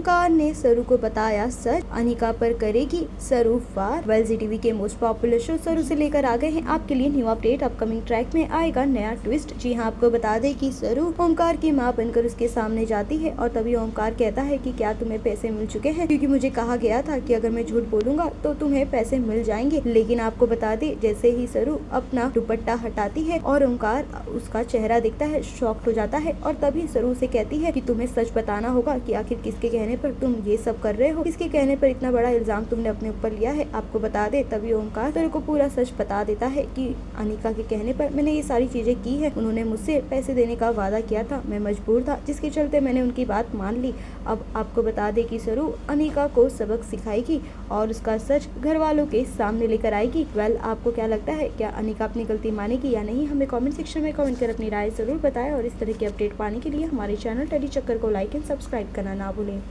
ओमकार ने सरू को बताया सच, अनिका पर करेगी सरू वार। वेल जी टीवी के मोस्ट पॉपुलर शो सरू से लेकर आ गए हैं आपके लिए न्यू अपडेट। अपकमिंग ट्रैक में आएगा नया ट्विस्ट। जी हाँ, आपको बता दें कि सरू ओमकार की मां बनकर उसके सामने जाती है और तभी ओमकार कहता है कि क्या तुम्हें पैसे मिल चुके हैं, क्योंकि मुझे कहा गया था कि अगर मैं झूठ बोलूंगा तो तुम्हें पैसे मिल जाएंगे। लेकिन आपको बता दें, जैसे ही सरू अपना दुपट्टा हटाती है और ओमकार उसका चेहरा देखता है, शॉक्ड हो जाता है और तभी सरू से कहती है कि तुम्हें सच बताना होगा कि आखिर किसके कहने पर तुम ये सब कर रहे हो, किसके कहने पर इतना बड़ा इल्जाम तुमने अपने ऊपर लिया है। आपको बता दे तभी ओमकार सरू को पूरा सच बता देता है कि अनिका के कहने पर मैंने ये सारी चीजें की है, उन्होंने मुझसे पैसे देने का वादा किया था, मैं मजबूर था, जिसके चलते मैंने उनकी बात मान ली। अब आपको बता दे कि सरू अनिका को सबक सिखाएगी और उसका सच घर वालों के सामने लेकर आएगी। वेल, आपको क्या लगता है, क्या अनिका अपनी गलती मानेगी या नहीं? हमें कमेंट सेक्शन में कमेंट कर अपनी राय जरूर बताएं और इस तरह की अपडेट पाने के लिए हमारे चैनल टेली चक्कर को लाइक एंड सब्सक्राइब करना ना भूलें।